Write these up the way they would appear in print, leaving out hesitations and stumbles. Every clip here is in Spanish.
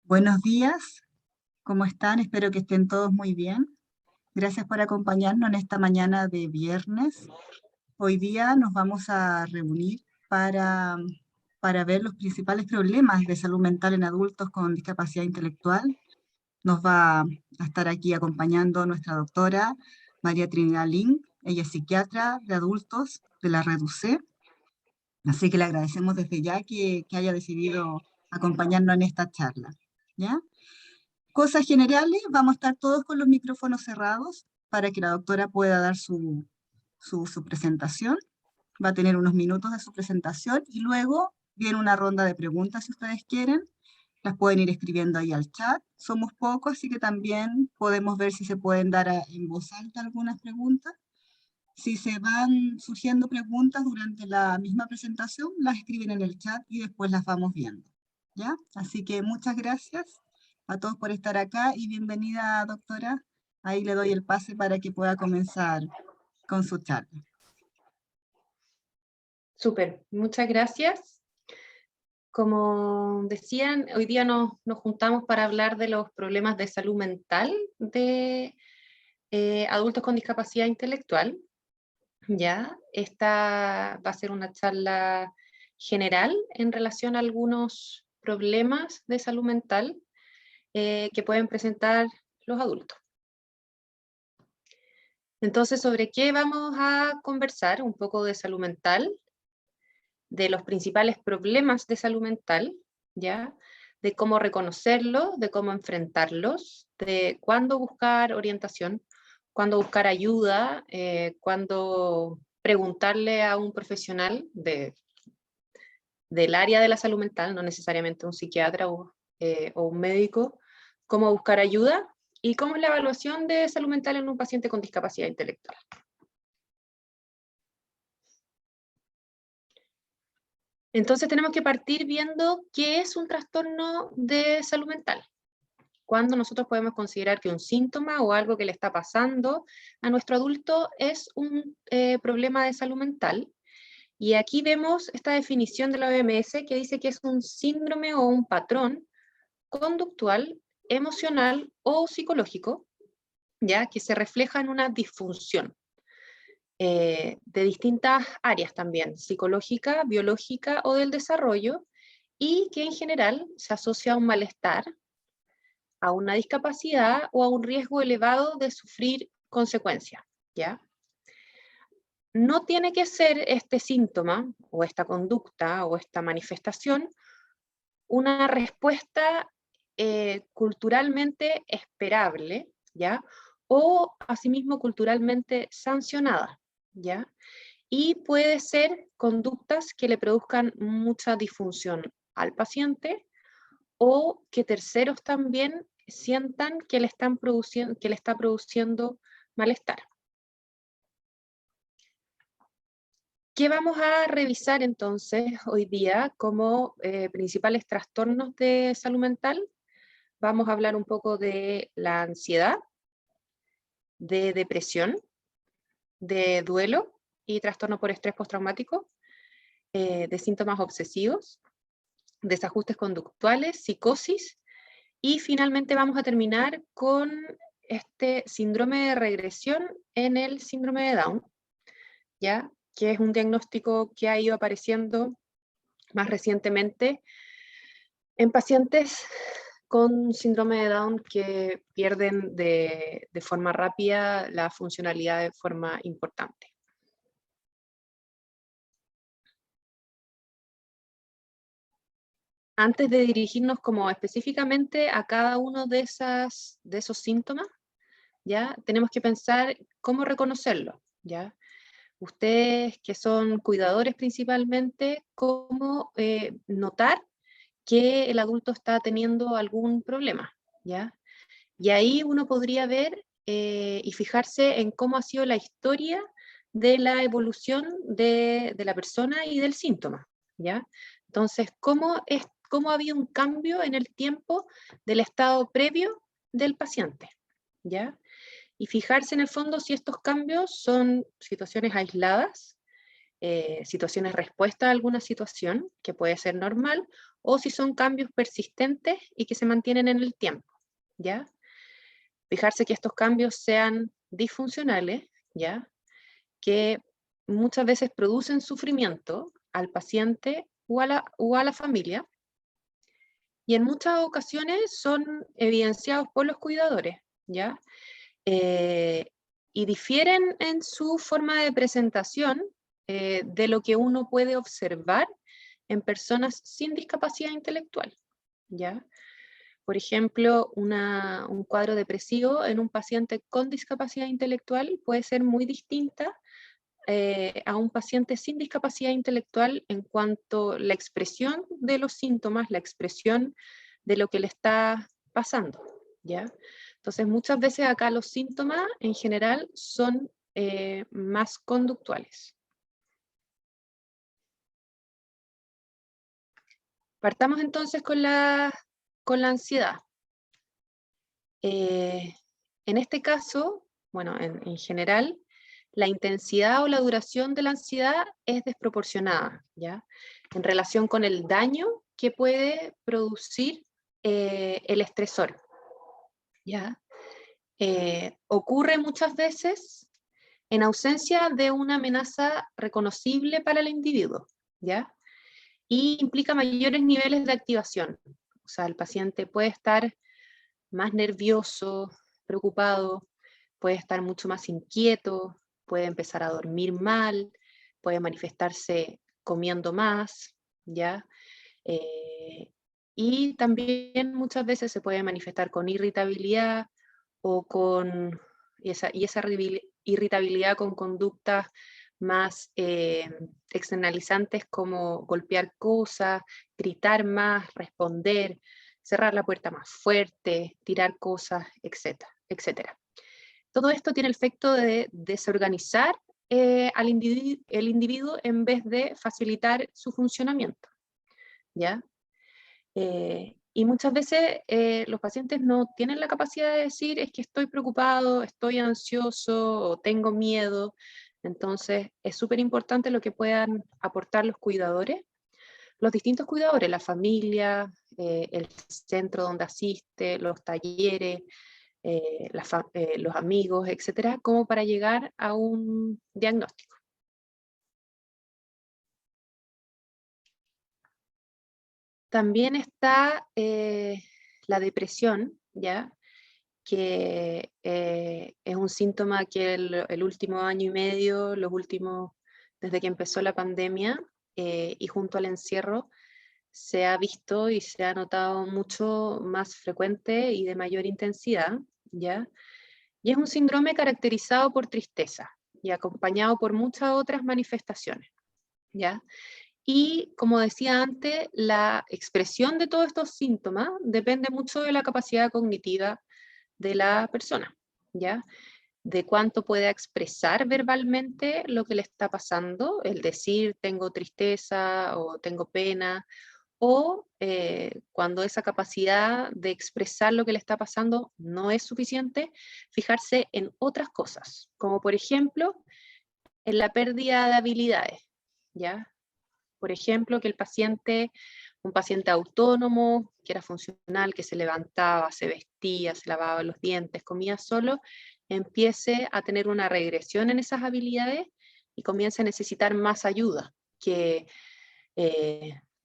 Buenos días, ¿cómo están? Espero que estén todos muy bien. Gracias por acompañarnos en esta mañana de viernes. Hoy día nos vamos a reunir para ver los principales problemas de salud mental en adultos con discapacidad intelectual. Nos va a estar aquí acompañando nuestra doctora María Trinidad Lin. Ella es psiquiatra de adultos de la REDUCE, así que le agradecemos desde ya que haya decidido acompañarnos en esta charla. ¿Ya? Cosas generales, vamos a estar todos con los micrófonos cerrados para que la doctora pueda dar su presentación. Va a tener unos minutos de su presentación y luego viene una ronda de preguntas si ustedes quieren. Las pueden ir escribiendo ahí al chat. Somos pocos, así que también podemos ver si se pueden dar en voz alta algunas preguntas. Si se van surgiendo preguntas durante la misma presentación, las escriben en el chat y después las vamos viendo. ¿Ya? Así que muchas gracias a todos por estar acá y bienvenida, doctora. Ahí le doy el pase para que pueda comenzar con su charla. Súper, muchas gracias. Como decían, hoy día nos juntamos para hablar de los problemas de salud mental de adultos con discapacidad intelectual. Ya, esta va a ser una charla general en relación a algunos problemas de salud mental que pueden presentar los adultos. Entonces, ¿sobre qué vamos a conversar? Un poco de salud mental, de los principales problemas de salud mental, ¿ya? De cómo reconocerlos, de cómo enfrentarlos, de cuándo buscar orientación, cuándo buscar ayuda, cuándo preguntarle a un profesional del área de la salud mental, no necesariamente un psiquiatra o un médico, cómo buscar ayuda y cómo es la evaluación de salud mental en un paciente con discapacidad intelectual. Entonces tenemos que partir viendo qué es un trastorno de salud mental. Cuando nosotros podemos considerar que un síntoma o algo que le está pasando a nuestro adulto es un problema de salud mental. Y aquí vemos esta definición de la OMS que dice que es un síndrome o un patrón conductual, emocional o psicológico, ya que se refleja en una disfunción. De distintas áreas también, psicológica, biológica o del desarrollo, y que en general se asocia a un malestar, a una discapacidad o a un riesgo elevado de sufrir consecuencias, ¿ya? No tiene que ser este síntoma o esta conducta o esta manifestación una respuesta culturalmente esperable, ¿ya? O asimismo culturalmente sancionada, ¿ya? Y puede ser conductas que le produzcan mucha disfunción al paciente o que terceros también sientan que le está produciendo malestar. ¿Qué vamos a revisar entonces hoy día como principales trastornos de salud mental? Vamos a hablar un poco de la ansiedad, de depresión, de duelo y trastorno por estrés postraumático, de síntomas obsesivos, desajustes conductuales, psicosis, y finalmente vamos a terminar con este síndrome de regresión en el síndrome de Down, ¿ya? Que es un diagnóstico que ha ido apareciendo más recientemente en pacientes con síndrome de Down que pierden de forma rápida la funcionalidad de forma importante. Antes de dirigirnos como específicamente a cada uno de esos síntomas, ¿ya? Tenemos que pensar cómo reconocerlo, ¿ya? Ustedes que son cuidadores principalmente, cómo notar que el adulto está teniendo algún problema, ¿ya? Y ahí uno podría ver y fijarse en cómo ha sido la historia de la evolución de la persona y del síntoma, ¿ya? Entonces, ¿cómo ha habido un cambio en el tiempo del estado previo del paciente, ¿ya? Y fijarse en el fondo si estos cambios son situaciones aisladas, situaciones respuesta a alguna situación, que puede ser normal, o si son cambios persistentes y que se mantienen en el tiempo, ¿ya? Fijarse que estos cambios sean disfuncionales, ¿ya? Que muchas veces producen sufrimiento al paciente o a la familia, y en muchas ocasiones son evidenciados por los cuidadores, ¿ya? Y difieren en su forma de presentación de lo que uno puede observar en personas sin discapacidad intelectual, ¿ya? Por ejemplo, un cuadro depresivo en un paciente con discapacidad intelectual puede ser muy distinta a un paciente sin discapacidad intelectual en cuanto a la expresión de los síntomas, la expresión de lo que le está pasando, ¿ya? Entonces, muchas veces acá los síntomas en general son más conductuales. Partamos entonces con la ansiedad. En este caso, bueno, en general, la intensidad o la duración de la ansiedad es desproporcionada, ¿ya? En relación con el daño que puede producir el estresor, ¿ya? Ocurre muchas veces en ausencia de una amenaza reconocible para el individuo, ¿ya? Y implica mayores niveles de activación. O sea, el paciente puede estar más nervioso, preocupado, puede estar mucho más inquieto, puede empezar a dormir mal, puede manifestarse comiendo más, ¿ya? Y también muchas veces se puede manifestar con irritabilidad o con esa irritabilidad con conductas más externalizantes como golpear cosas, gritar más, responder, cerrar la puerta más fuerte, tirar cosas, etcétera, etcétera. Todo esto tiene el efecto de desorganizar el individuo en vez de facilitar su funcionamiento, ¿ya? Y muchas veces los pacientes no tienen la capacidad de decir es que estoy preocupado, estoy ansioso o tengo miedo. Entonces es súper importante lo que puedan aportar los cuidadores, los distintos cuidadores, la familia, el centro donde asiste, los talleres, los amigos, etcétera, como para llegar a un diagnóstico. También está la depresión, ¿ya? Que es un síntoma que el último año y medio, desde que empezó la pandemia y junto al encierro, se ha visto y se ha notado mucho más frecuente y de mayor intensidad, ¿ya? Y es un síndrome caracterizado por tristeza y acompañado por muchas otras manifestaciones, ¿ya? Y como decía antes, la expresión de todos estos síntomas depende mucho de la capacidad cognitiva de la persona, ¿ya? De cuánto pueda expresar verbalmente lo que le está pasando, el decir tengo tristeza o tengo pena, o cuando esa capacidad de expresar lo que le está pasando no es suficiente, fijarse en otras cosas, como por ejemplo en la pérdida de habilidades, ¿ya? Por ejemplo, que un paciente autónomo, que era funcional, que se levantaba, se vestía, se lavaba los dientes, comía solo, empiece a tener una regresión en esas habilidades y comience a necesitar más ayuda, que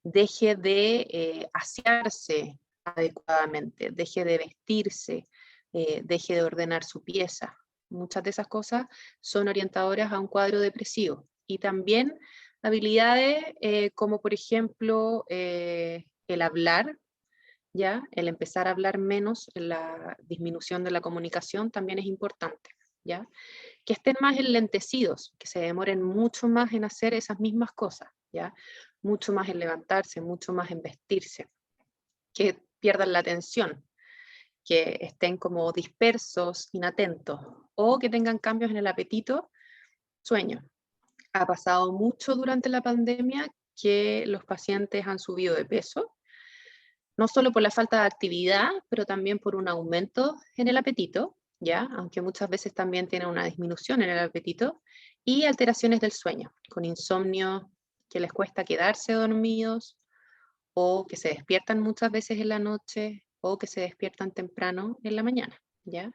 deje de asearse adecuadamente, deje de vestirse, deje de ordenar su pieza. Muchas de esas cosas son orientadoras a un cuadro depresivo. Y también habilidades como por ejemplo el hablar, ¿ya? El empezar a hablar menos, la disminución de la comunicación también es importante, ¿ya? Que estén más enlentecidos, que se demoren mucho más en hacer esas mismas cosas, ¿ya? Mucho más en levantarse, mucho más en vestirse, que pierdan la atención, que estén como dispersos, inatentos, o que tengan cambios en el apetito, sueño. Ha pasado mucho durante la pandemia que los pacientes han subido de peso, no solo por la falta de actividad, pero también por un aumento en el apetito, ¿ya? Aunque muchas veces también tienen una disminución en el apetito, y alteraciones del sueño, con insomnio, que les cuesta quedarse dormidos, o que se despiertan muchas veces en la noche, o que se despiertan temprano en la mañana, ¿ya?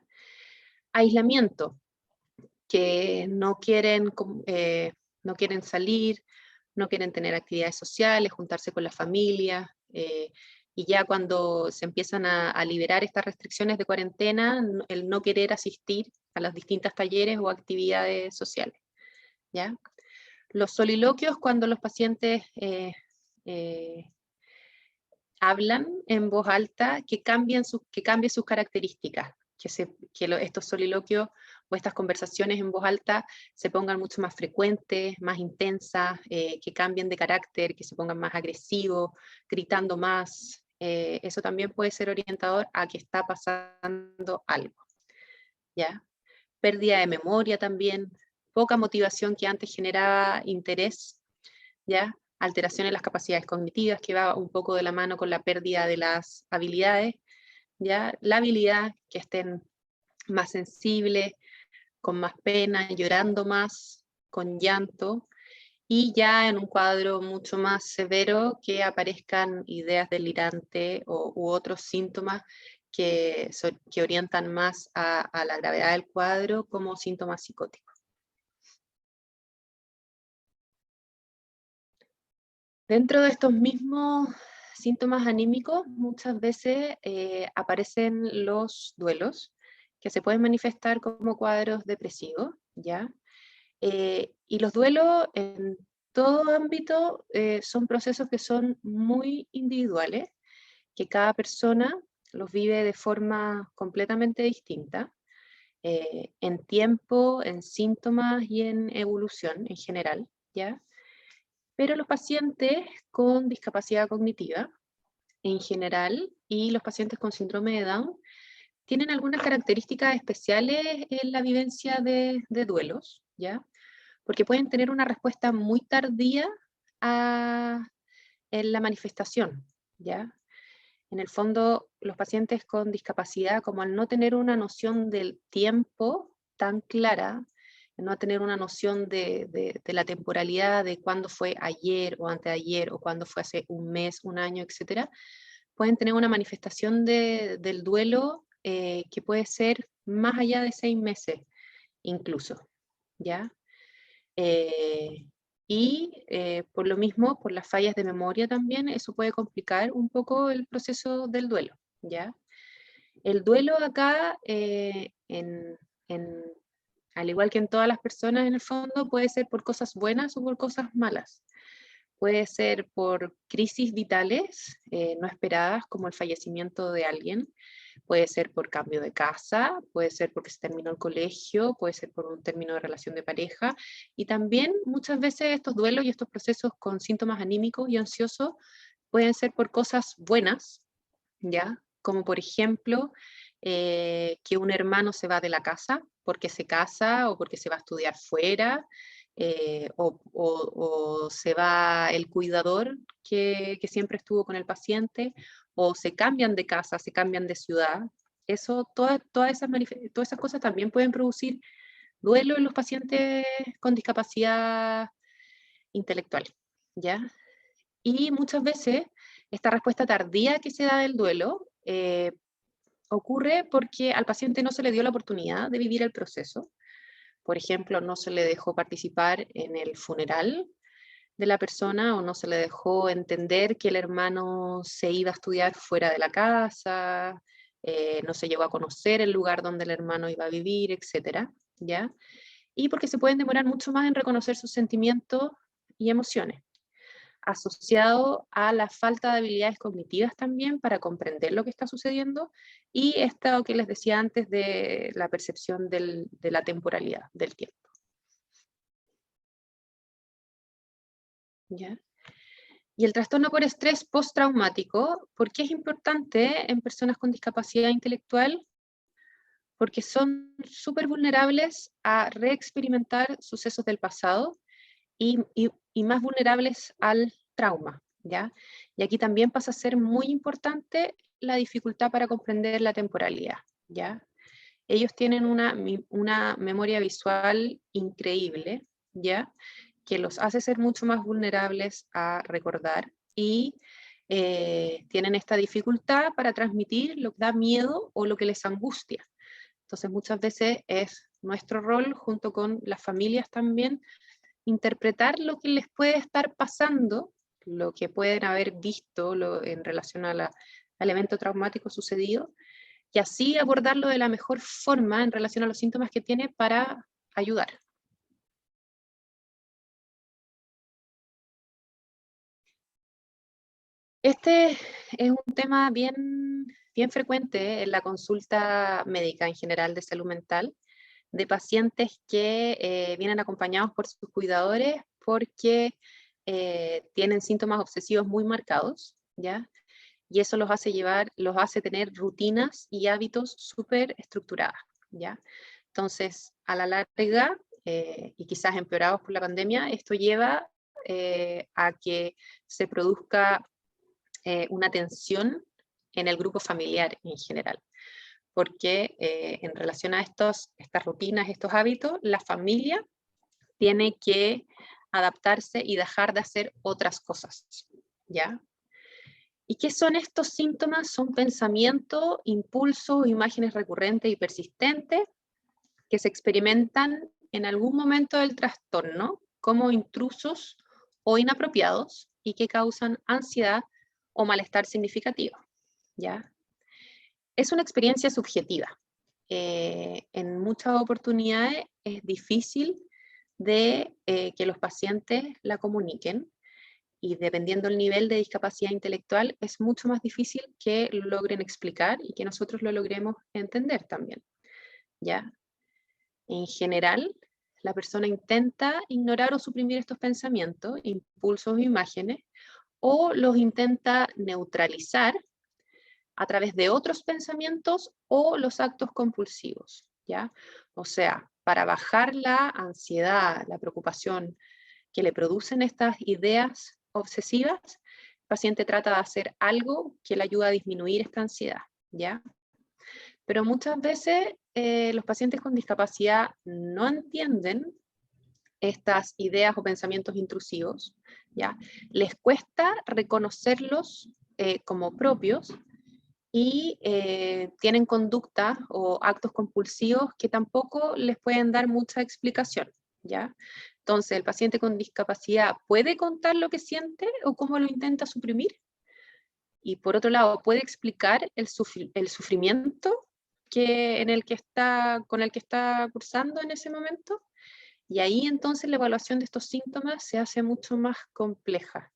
Aislamiento, que no quieren salir, no quieren tener actividades sociales, juntarse con la familia, y ya cuando se empiezan a liberar estas restricciones de cuarentena, el no querer asistir a las distintas talleres o actividades sociales, ¿ya? Los soliloquios, cuando los pacientes eh, hablan en voz alta, que cambie sus características, estos soliloquios o estas conversaciones en voz alta se pongan mucho más frecuentes, más intensas, que cambien de carácter, que se pongan más agresivos, gritando más. Eso también puede ser orientador a que está pasando algo, ¿ya? Pérdida de memoria también, poca motivación que antes generaba interés, ¿ya? Alteración en las capacidades cognitivas, que va un poco de la mano con la pérdida de las habilidades, ¿ya? La habilidad, que estén más sensibles, con más pena, llorando más, con llanto, y ya en un cuadro mucho más severo que aparezcan ideas delirantes u otros síntomas que orientan más a la gravedad del cuadro como síntomas psicóticos. Dentro de estos mismos síntomas anímicos, muchas veces aparecen los duelos, que se pueden manifestar como cuadros depresivos, ¿ya? Y los duelos en todo ámbito son procesos que son muy individuales, que cada persona los vive de forma completamente distinta, en tiempo, en síntomas y en evolución en general, ¿ya? Pero los pacientes con discapacidad cognitiva en general y los pacientes con síndrome de Down tienen algunas características especiales en la vivencia de duelos, ¿ya? Porque pueden tener una respuesta muy tardía en la manifestación, ¿ya? En el fondo, los pacientes con discapacidad, como al no tener una noción del tiempo tan clara, no tener una noción de la temporalidad, de cuándo fue ayer o anteayer, o cuándo fue hace un mes, un año, etcétera, pueden tener una manifestación del duelo que puede ser más allá de 6 meses, incluso, ¿ya? Por lo mismo, por las fallas de memoria también, eso puede complicar un poco el proceso del duelo, ¿ya? El duelo acá, al igual que en todas las personas en el fondo, puede ser por cosas buenas o por cosas malas. Puede ser por crisis vitales no esperadas, como el fallecimiento de alguien. Puede ser por cambio de casa, puede ser porque se terminó el colegio, puede ser por un término de relación de pareja. Y también muchas veces estos duelos y estos procesos con síntomas anímicos y ansiosos pueden ser por cosas buenas, ¿ya? Como por ejemplo, que un hermano se va de la casa porque se casa o porque se va a estudiar fuera, o se va el cuidador que siempre estuvo con el paciente, o se cambian de casa, se cambian de ciudad. Eso, todas esas cosas también pueden producir duelo en los pacientes con discapacidad intelectual, ¿ya? Y muchas veces esta respuesta tardía que se da del duelo ocurre porque al paciente no se le dio la oportunidad de vivir el proceso. Por ejemplo, no se le dejó participar en el funeral de la persona, o no se le dejó entender que el hermano se iba a estudiar fuera de la casa, no se llegó a conocer el lugar donde el hermano iba a vivir, etcétera, ¿ya? Y porque se pueden demorar mucho más en reconocer sus sentimientos y emociones, asociado a la falta de habilidades cognitivas también para comprender lo que está sucediendo, y esto que les decía antes de la percepción de la temporalidad del tiempo. ¿Ya? Y el trastorno por estrés postraumático, ¿por qué es importante en personas con discapacidad intelectual? Porque son súper vulnerables a reexperimentar sucesos del pasado y más vulnerables al trauma, ¿ya? Y aquí también pasa a ser muy importante la dificultad para comprender la temporalidad, ¿ya? ellos tienen una memoria visual increíble, ¿ya? Que los hace ser mucho más vulnerables a recordar y tienen esta dificultad para transmitir lo que da miedo o lo que les angustia. Entonces muchas veces es nuestro rol, junto con las familias también, interpretar lo que les puede estar pasando, lo que pueden haber visto en relación al evento traumático sucedido, y así abordarlo de la mejor forma en relación a los síntomas que tiene para ayudar. Este es un tema bien frecuente en la consulta médica en general de salud mental, de pacientes que vienen acompañados por sus cuidadores porque tienen síntomas obsesivos muy marcados, ¿ya? Y eso los hace tener rutinas y hábitos súper estructuradas, ¿ya? Entonces, a la larga, y quizás empeorados por la pandemia, esto lleva a que se produzca una tensión en el grupo familiar en general, porque en relación a estas rutinas, estos hábitos, la familia tiene que adaptarse y dejar de hacer otras cosas, ¿ya? ¿Y qué son estos síntomas? Son pensamientos, impulsos, imágenes recurrentes y persistentes que se experimentan en algún momento del trastorno como intrusos o inapropiados y que causan ansiedad o malestar significativo, ¿ya? Es una experiencia subjetiva. En muchas oportunidades es difícil de que los pacientes la comuniquen, y dependiendo del nivel de discapacidad intelectual, es mucho más difícil que lo logren explicar y que nosotros lo logremos entender también, ¿ya? En general, la persona intenta ignorar o suprimir estos pensamientos, impulsos o imágenes, o los intenta neutralizar a través de otros pensamientos o los actos compulsivos, ¿ya? O sea, para bajar la ansiedad, la preocupación que le producen estas ideas obsesivas, el paciente trata de hacer algo que le ayuda a disminuir esta ansiedad, ¿ya? Pero muchas veces los pacientes con discapacidad no entienden estas ideas o pensamientos intrusivos, ¿ya? Les cuesta reconocerlos como propios y tienen conductas o actos compulsivos que tampoco les pueden dar mucha explicación, ¿ya? Entonces, el paciente con discapacidad puede contar lo que siente o cómo lo intenta suprimir, y por otro lado, puede explicar el sufrimiento con el que está cursando en ese momento, y ahí entonces la evaluación de estos síntomas se hace mucho más compleja,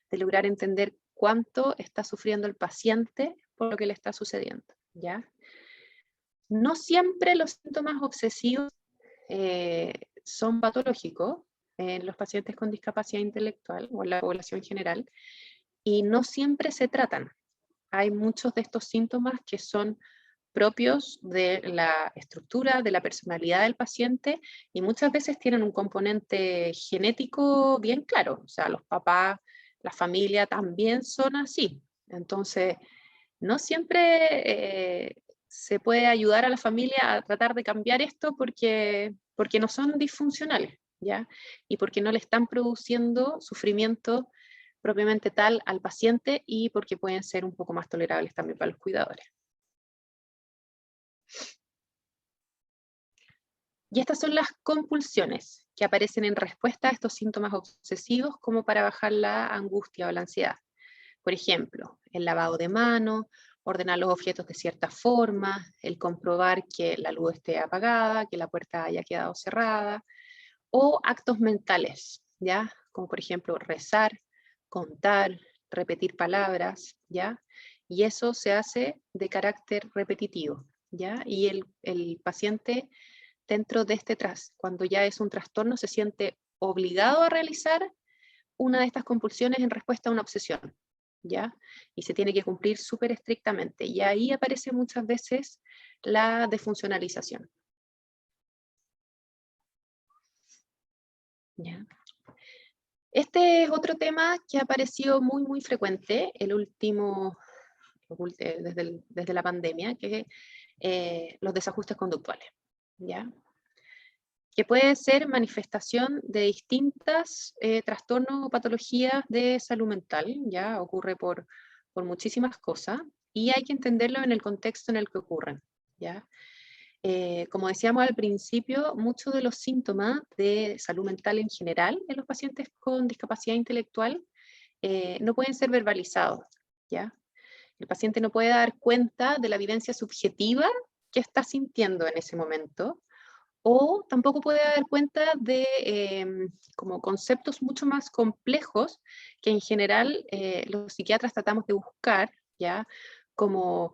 de lograr entender cuánto está sufriendo el paciente por lo que le está sucediendo, ¿ya? No siempre los síntomas obsesivos son patológicos en los pacientes con discapacidad intelectual o en la población general, y no siempre se tratan. Hay muchos de estos síntomas que son propios de la estructura, de la personalidad del paciente, y muchas veces tienen un componente genético bien claro. O sea, los papás, la familia también son así. Entonces, no siempre se puede ayudar a la familia a tratar de cambiar esto porque no son disfuncionales, ¿ya? Y porque no le están produciendo sufrimiento propiamente tal al paciente, y porque pueden ser un poco más tolerables también para los cuidadores. Y estas son las compulsiones que aparecen en respuesta a estos síntomas obsesivos, como para bajar la angustia o la ansiedad. Por ejemplo, el lavado de manos, ordenar los objetos de cierta forma, el comprobar que la luz esté apagada, que la puerta haya quedado cerrada, o actos mentales, ¿ya? Como por ejemplo rezar, contar, repetir palabras, ¿ya? Y eso se hace de carácter repetitivo, ¿ya? Y el paciente dentro de cuando ya es un trastorno, se siente obligado a realizar una de estas compulsiones en respuesta a una obsesión, ¿ya? Y se tiene que cumplir súper estrictamente. Y ahí aparece muchas veces la desfuncionalización, ¿ya? Este es otro tema que ha aparecido muy frecuente el último desde la pandemia, que los desajustes conductuales, ¿ya? Que puede ser manifestación de distintas trastornos o patologías de salud mental, ¿ya? Ocurre por muchísimas cosas, y hay que entenderlo en el contexto en el que ocurren, ¿ya? Como decíamos al principio, muchos de los síntomas de salud mental en general en los pacientes con discapacidad intelectual no pueden ser verbalizados, ¿ya? El paciente no puede dar cuenta de la vivencia subjetiva que está sintiendo en ese momento, o tampoco puede dar cuenta de como conceptos mucho más complejos que en general los psiquiatras tratamos de buscar, ¿ya? Como,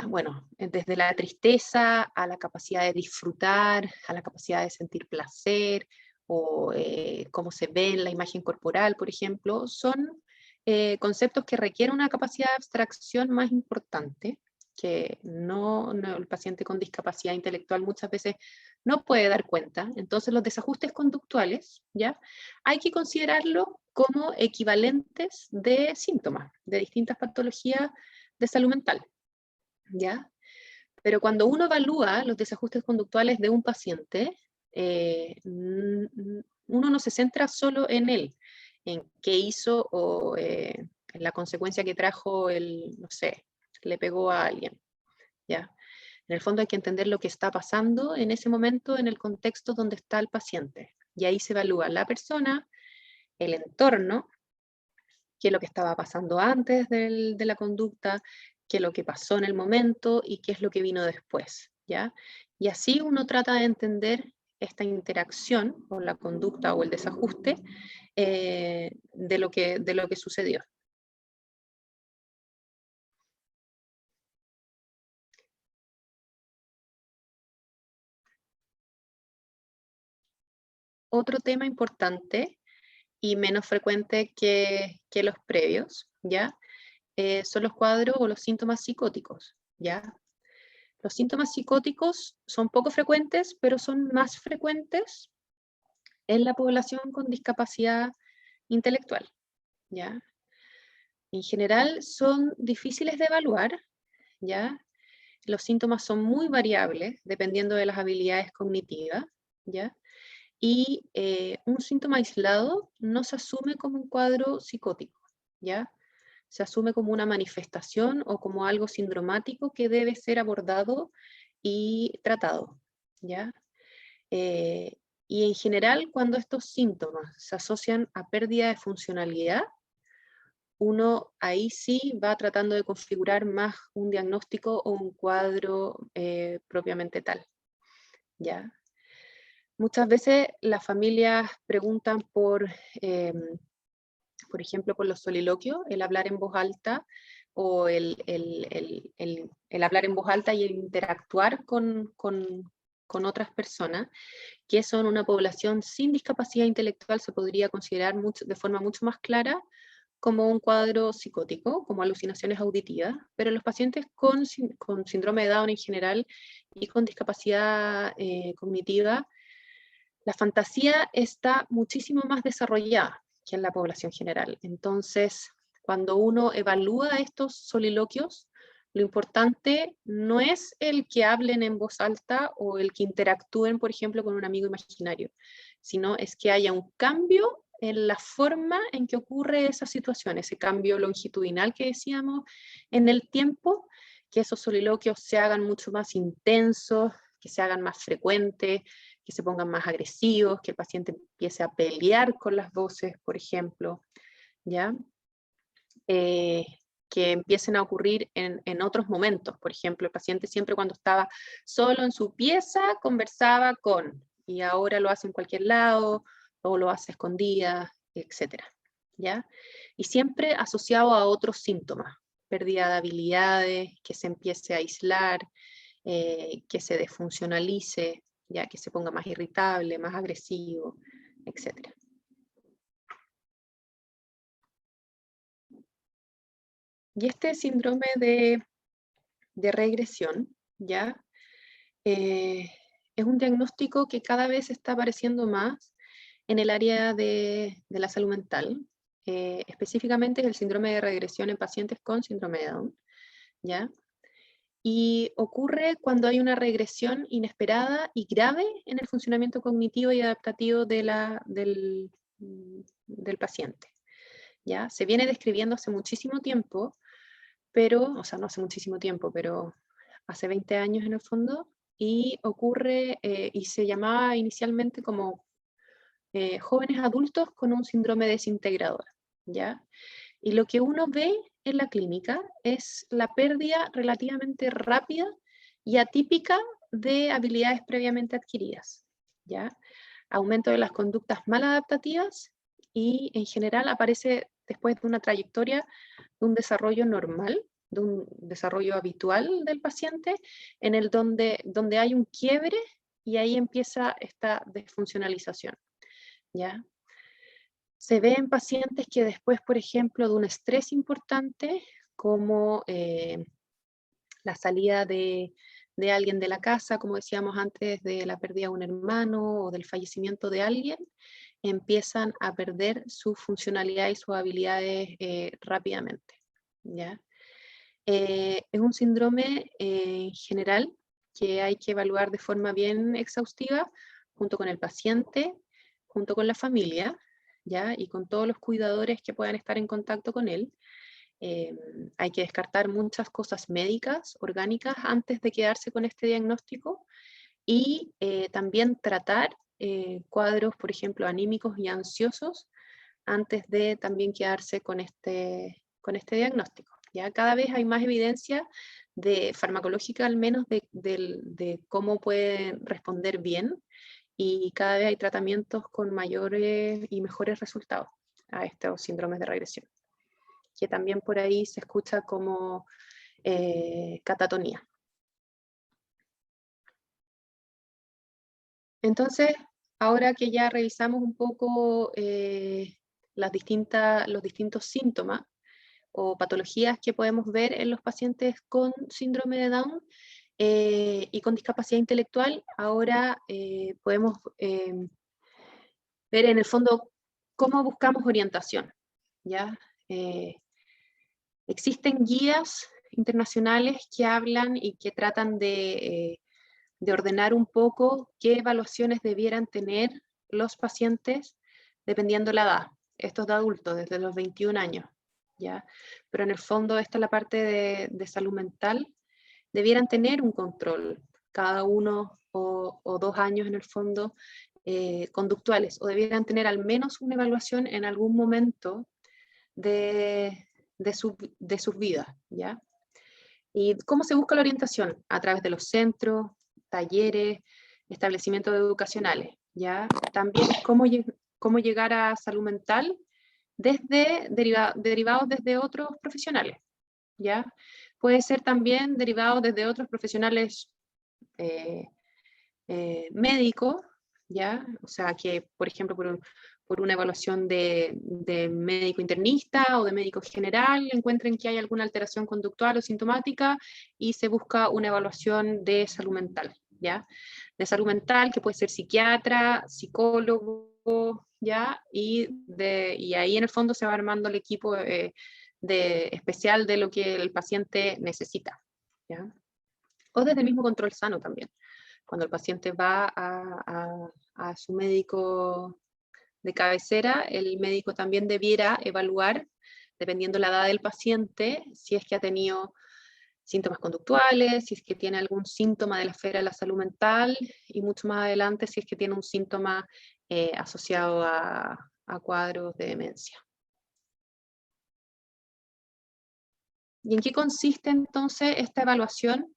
bueno, desde la tristeza a la capacidad de disfrutar, a la capacidad de sentir placer, o cómo se ve en la imagen corporal, por ejemplo, son conceptos que requieren una capacidad de abstracción más importante, que el paciente con discapacidad intelectual muchas veces no puede dar cuenta. Entonces los desajustes conductuales, ¿ya? Hay que considerarlo como equivalentes de síntomas de distintas patologías de salud mental, ¿ya? Pero cuando uno evalúa los desajustes conductuales de un paciente, uno no se centra solo en él, en qué hizo o en la consecuencia que trajo no sé, le pegó a alguien, ¿ya? En el fondo hay que entender lo que está pasando en ese momento en el contexto donde está el paciente. Y ahí se evalúa la persona, el entorno, qué es lo que estaba pasando antes de la conducta, qué es lo que pasó en el momento y qué es lo que vino después, ¿ya? Y así uno trata de entender esta interacción o la conducta o el desajuste de lo que sucedió. Otro tema importante y menos frecuente que los previos, ¿ya? Son los cuadros o los síntomas psicóticos, ¿ya? Los síntomas psicóticos son poco frecuentes, pero son más frecuentes en la población con discapacidad intelectual, ¿ya? En general son difíciles de evaluar, ¿ya? Los síntomas son muy variables dependiendo de las habilidades cognitivas, ¿ya? Y un síntoma aislado no se asume como un cuadro psicótico, ¿ya? Se asume como una manifestación o como algo sindromático que debe ser abordado y tratado, ¿ya? Y en general, cuando estos síntomas se asocian a pérdida de funcionalidad, uno ahí sí va tratando de configurar más un diagnóstico o un cuadro propiamente tal, ¿ya? Muchas veces las familias preguntan por ejemplo, por los soliloquios, el hablar en voz alta o el hablar en voz alta y el interactuar con otras personas, que son una población sin discapacidad intelectual, se podría considerar de forma mucho más clara como un cuadro psicótico, como alucinaciones auditivas, pero los pacientes con síndrome de Down en general y con discapacidad cognitiva, la fantasía está muchísimo más desarrollada que en la población general. Entonces, cuando uno evalúa estos soliloquios, lo importante no es el que hablen en voz alta o el que interactúen, por ejemplo, con un amigo imaginario, sino es que haya un cambio en la forma en que ocurre esa situación, ese cambio longitudinal que decíamos en el tiempo, que esos soliloquios se hagan mucho más intensos, que se hagan más frecuentes, que se pongan más agresivos, que el paciente empiece a pelear con las voces, por ejemplo, ¿ya? Que empiecen a ocurrir en otros momentos. Por ejemplo, el paciente siempre cuando estaba solo en su pieza conversaba y ahora lo hace en cualquier lado, o lo hace escondida, etc. ¿Ya? Y siempre asociado a otros síntomas, pérdida de habilidades, que se empiece a aislar, que se desfuncionalice, ya que se ponga más irritable, más agresivo, etc. Y este síndrome de regresión, ¿ya? Es un diagnóstico que cada vez está apareciendo más en el área de la salud mental. específicamente es el síndrome de regresión en pacientes con síndrome de Down, ¿ya? Y ocurre cuando hay una regresión inesperada y grave en el funcionamiento cognitivo y adaptativo del paciente, ¿ya? Se viene describiendo hace muchísimo tiempo, pero, o sea, no hace muchísimo tiempo, pero hace 20 años en el fondo, y ocurre, y se llamaba inicialmente como jóvenes adultos con un síndrome desintegrador, ¿ya? Y lo que uno ve en la clínica es la pérdida relativamente rápida y atípica de habilidades previamente adquiridas, ¿ya? Aumento de las conductas maladaptativas y en general aparece después de una trayectoria de un desarrollo normal, de un desarrollo habitual del paciente, en el donde hay un quiebre y ahí empieza esta desfuncionalización, ¿ya? Se ve en pacientes que después, por ejemplo, de un estrés importante, como la salida de alguien de la casa, como decíamos antes, de la pérdida de un hermano o del fallecimiento de alguien, empiezan a perder su funcionalidad y sus habilidades rápidamente, ¿ya? Es un síndrome en general que hay que evaluar de forma bien exhaustiva, junto con el paciente, junto con la familia, ¿ya? Y con todos los cuidadores que puedan estar en contacto con él. Hay que descartar muchas cosas médicas, orgánicas, antes de quedarse con este diagnóstico y también tratar cuadros, por ejemplo, anímicos y ansiosos antes de también quedarse con este diagnóstico. ¿Ya? Cada vez hay más evidencia farmacológica al menos de cómo pueden responder bien y cada vez hay tratamientos con mayores y mejores resultados a estos síndromes de regresión, que también por ahí se escucha como catatonía. Entonces, ahora que ya revisamos un poco los distintos síntomas o patologías que podemos ver en los pacientes con síndrome de Down y con discapacidad intelectual, ahora podemos ver en el fondo cómo buscamos orientación, ¿ya? Existen guías internacionales que hablan y que tratan de ordenar un poco qué evaluaciones debieran tener los pacientes dependiendo la edad. Esto es de adultos, desde los 21 años, ¿ya? Pero en el fondo, esta es la parte de salud mental, debieran tener un control cada 1 o 2 años en el fondo conductuales, o debieran tener al menos una evaluación en algún momento de sus vidas, ¿ya? ¿Y cómo se busca la orientación? A través de los centros, talleres, establecimientos educacionales, ¿ya? También cómo llegar a salud mental derivados desde otros profesionales, ¿ya? Puede ser también derivado desde otros profesionales médicos, ¿ya? O sea, que, por ejemplo, por una evaluación de médico internista o de médico general, encuentren que hay alguna alteración conductual o sintomática y se busca una evaluación de salud mental, ¿ya? De salud mental, que puede ser psiquiatra, psicólogo, ¿ya? Y ahí en el fondo se va armando el equipo especial de lo que el paciente necesita, ¿ya? O desde el mismo control sano también. Cuando el paciente va a su médico de cabecera, el médico también debiera evaluar, dependiendo la edad del paciente, si es que ha tenido síntomas conductuales, si es que tiene algún síntoma de la esfera de la salud mental y mucho más adelante si es que tiene un síntoma asociado a cuadros de demencia. ¿Y en qué consiste entonces esta evaluación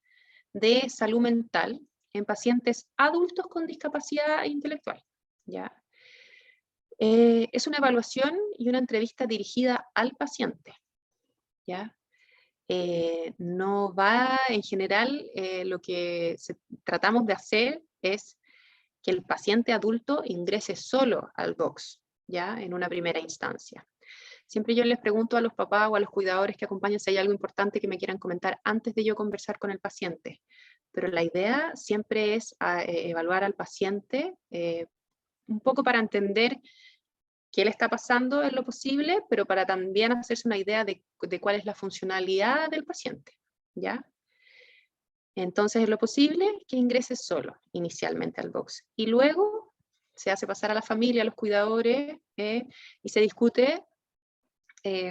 de salud mental en pacientes adultos con discapacidad intelectual? ¿Ya? Es una evaluación y una entrevista dirigida al paciente, ¿ya? No va, en general, lo que tratamos de hacer es que el paciente adulto ingrese solo al box, ¿ya? En una primera instancia. Siempre yo les pregunto a los papás o a los cuidadores que acompañan si hay algo importante que me quieran comentar antes de yo conversar con el paciente. Pero la idea siempre es evaluar al paciente un poco para entender qué le está pasando en lo posible, pero para también hacerse una idea de cuál es la funcionalidad del paciente, ¿ya? Entonces, en lo posible, que ingrese solo inicialmente al box. Y luego se hace pasar a la familia, a los cuidadores, y se discute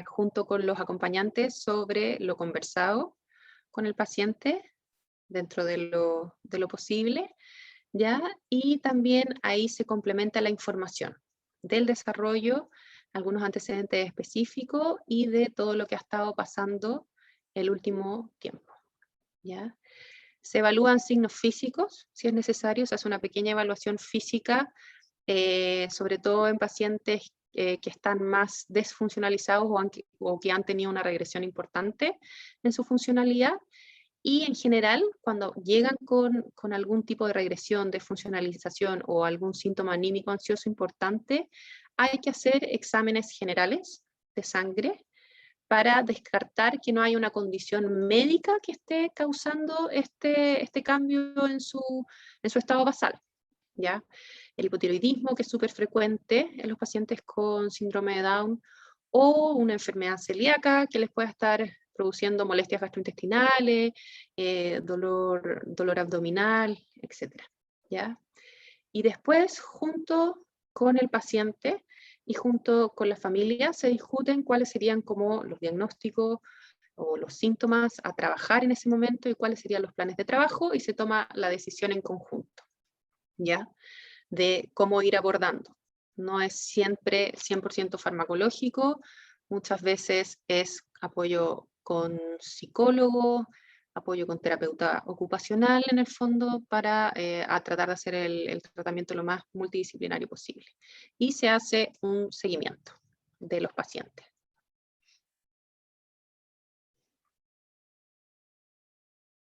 junto con los acompañantes sobre lo conversado con el paciente dentro de lo posible, ¿ya? Y también ahí se complementa la información del desarrollo, algunos antecedentes específicos y de todo lo que ha estado pasando el último tiempo, ¿ya? Se evalúan signos físicos, si es necesario, se hace una pequeña evaluación física, sobre todo en pacientes que están más desfuncionalizados o que han tenido una regresión importante en su funcionalidad. Y en general, cuando llegan con algún tipo de regresión, desfuncionalización o algún síntoma anímico ansioso importante, hay que hacer exámenes generales de sangre para descartar que no hay una condición médica que esté causando este cambio en su estado basal, ¿ya? El hipotiroidismo, que es súper frecuente en los pacientes con síndrome de Down, o una enfermedad celíaca que les pueda estar produciendo molestias gastrointestinales, dolor abdominal, etc. ¿Ya? Y después, junto con el paciente y junto con la familia, se discuten cuáles serían como los diagnósticos o los síntomas a trabajar en ese momento y cuáles serían los planes de trabajo, y se toma la decisión en conjunto, ¿ya? De cómo ir abordando. No es siempre 100% farmacológico, muchas veces es apoyo con psicólogo, apoyo con terapeuta ocupacional en el fondo para a tratar de hacer el tratamiento lo más multidisciplinario posible. Y se hace un seguimiento de los pacientes.